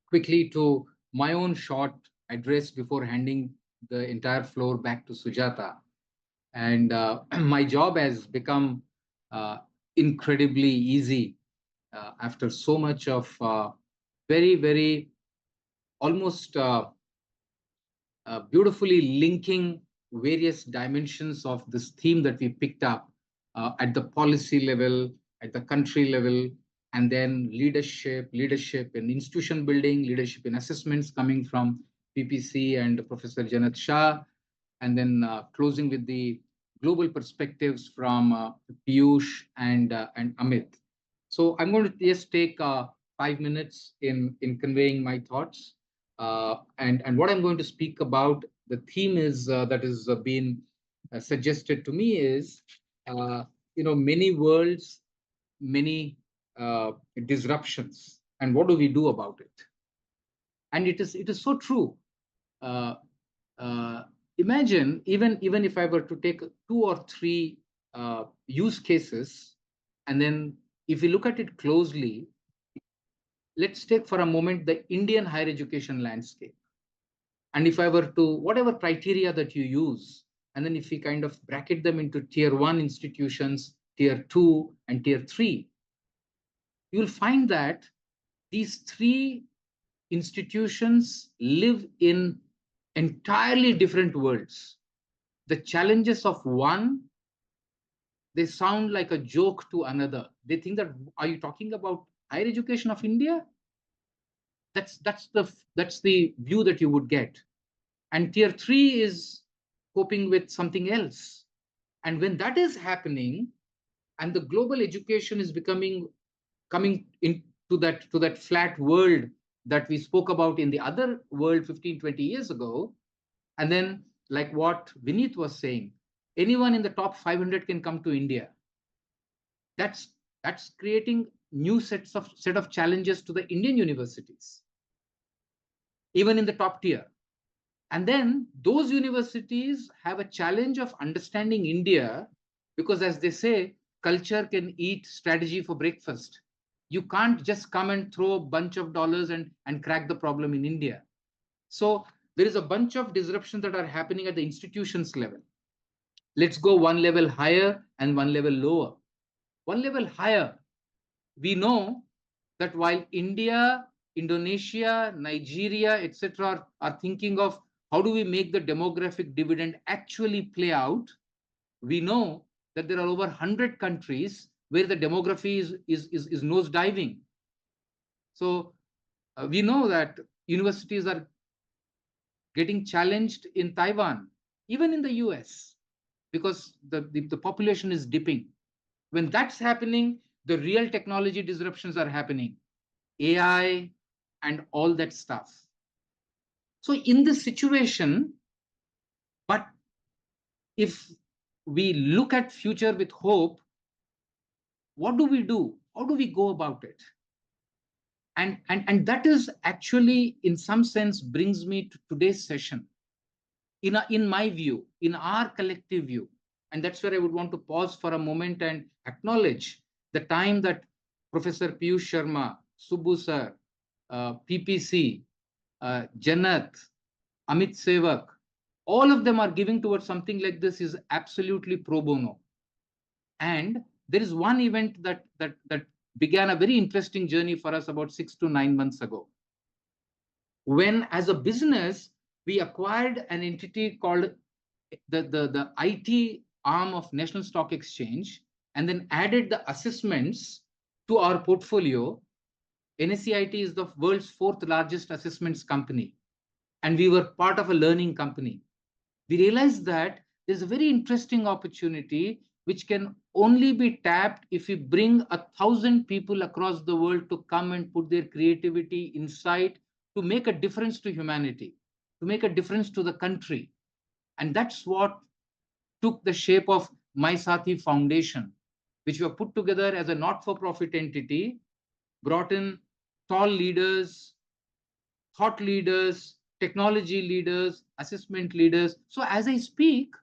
quickly to my own short address before handing the entire floor back to Sujata. And my job has become uh, incredibly easy after so much of very, very almost beautifully linking various dimensions of this theme that we picked up at the policy level, at the country level, and then leadership in institution building, leadership in assessments coming from PPC and Professor Janat Shah, and then closing with the global perspectives from Piyush and Amit. So I'm going to just take 5 minutes in conveying my thoughts. And what I'm going to speak about, the theme is that is being suggested to me is, uh, many worlds, many disruptions, and what do we do about it? And it is so true. Uh, uh, Imagine, even if I were to take two or three use cases, and then if we look at it closely, let's take for a moment the Indian higher education landscape. And if I were to, whatever criteria that you use, and then if we kind of bracket them into tier one institutions, tier two, and tier three, you'll find that these three institutions live in entirely different worlds. The challenges of one, they sound like a joke to another. They think that, are you talking about higher education of India? That's the view that you would get. And tier three is coping with something else. And when that is happening, and the global education is coming into that flat world that we spoke about in the other world 15, 20 years ago, and then like what Vineet was saying, anyone in the top 500 can come to India. That's creating new set of challenges to the Indian universities, even in the top tier. And then those universities have a challenge of understanding India, because, as they say, culture can eat strategy for breakfast. You can't just come and throw a bunch of dollars and crack the problem in India. So there is a bunch of disruptions that are happening at the institutions level. Let's go one level higher and one level lower. One level higher, we know that while India, Indonesia, Nigeria, etc., are thinking of how do we make the demographic dividend actually play out, we know that there are over 100 countries where the demography is nosediving. So we know that universities are getting challenged in Taiwan, even in the US, because the population is dipping. When that's happening, the real technology disruptions are happening, AI and all that stuff. So in this situation, but if we look at future with hope, what do we do? How do we go about it? And that is actually, in some sense, brings me to today's session. In my view, in our collective view, and that's where I would want to pause for a moment and acknowledge the time that Professor Piyush Sharma, Subbu sir, PPC, Janat, Amit Sevak, all of them are giving towards something like this is absolutely pro bono. And there is one event that began a very interesting journey for us about 6 to 9 months ago, when, as a business, we acquired an entity called the IT arm of National Stock Exchange, and then added the assessments to our portfolio. NSCIT is the world's fourth largest assessments company, and we were part of a learning company. We realized that there's a very interesting opportunity which can only be tapped if we bring 1,000 people across the world to come and put their creativity, insight, to make a difference to humanity, to make a difference to the country. And that's what took the shape of My Sathi Foundation, which were put together as a not-for-profit entity, brought in tall leaders, thought leaders, technology leaders, assessment leaders. So as I speak,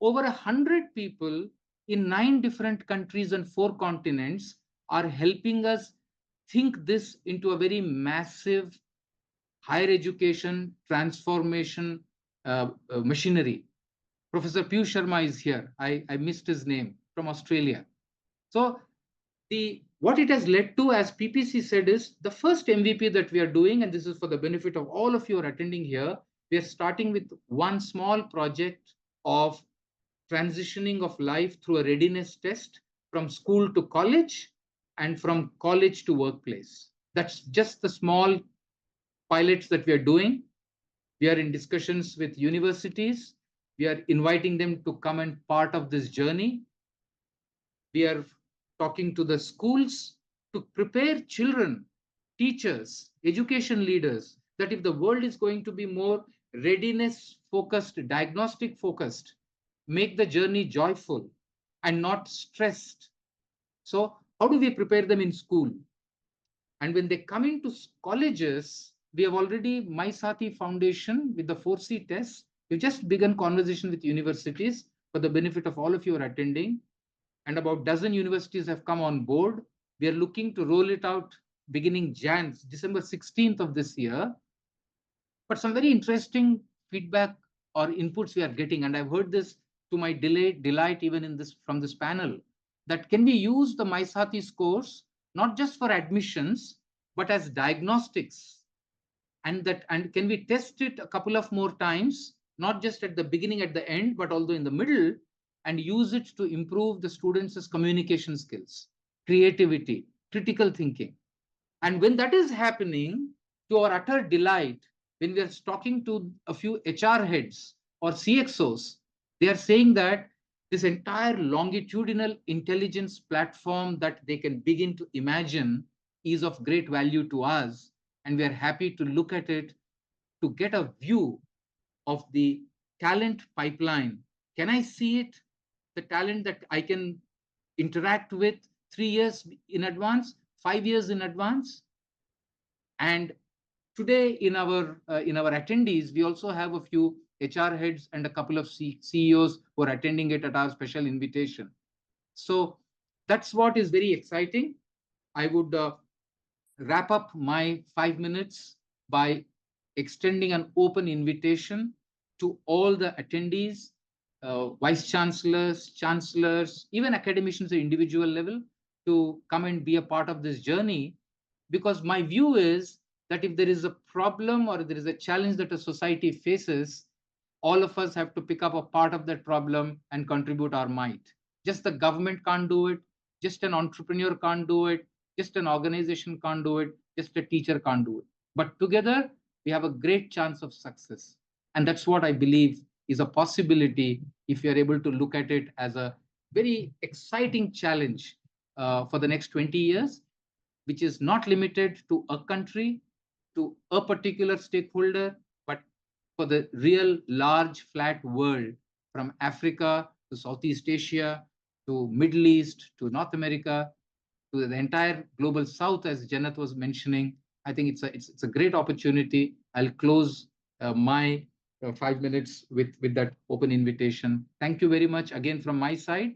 over 100 people in 9 different countries and 4 continents are helping us think this into a very massive higher education transformation machinery. Professor Piyush Sharma is here. I missed his name, from Australia. So what it has led to, as PPC said, is the first MVP that we are doing, and this is for the benefit of all of you who are attending here. We are starting with one small project of transitioning of life through a readiness test from school to college and from college to workplace. That's just the small pilots that we are doing. We are in discussions with universities. We are inviting them to come and part of this journey. We are talking to the schools to prepare children, teachers, education leaders, that if the world is going to be more readiness focused, diagnostic focused, make the journey joyful and not stressed. So how do we prepare them in school? And when they come into colleges, we have already My Sati Foundation with the 4C tests. We've just begun conversation with universities for the benefit of all of you who are attending. And about a dozen universities have come on board. We are looking to roll it out beginning December 16th of this year. But some very interesting feedback or inputs we are getting, and I've heard this to my delight even in this from this panel, that can we use the My Sati scores not just for admissions, but as diagnostics, and can we test it a couple of more times, not just at the beginning, at the end, but also in the middle, and use it to improve the students' communication skills, creativity, critical thinking. And when that is happening, to our utter delight, when we are talking to a few HR heads or CXOs, they are saying that this entire longitudinal intelligence platform that they can begin to imagine is of great value to us. And we are happy to look at it to get a view of the talent pipeline. Can I see it? The talent that I can interact with 3 years in advance, 5 years in advance. And today in our attendees, we also have a few HR heads and a couple of CEOs who are attending it at our special invitation. So that's what is very exciting. I would wrap up my 5 minutes by extending an open invitation to all the attendees, vice chancellors, chancellors, even academicians at individual level, to come and be a part of this journey. Because my view is that if there is a problem or there is a challenge that a society faces, all of us have to pick up a part of that problem and contribute our might. Just the government can't do it. Just an entrepreneur can't do it. Just an organization can't do it. Just a teacher can't do it. But together, we have a great chance of success. And that's what I believe is a possibility if you're able to look at it as a very exciting challenge for the next 20 years, which is not limited to a country, to a particular stakeholder, but for the real large flat world, from Africa to Southeast Asia, to Middle East, to North America, to the entire global South, as Jannat was mentioning. I think it's a great opportunity. I'll close my 5 minutes with that open invitation. Thank you very much again from my side.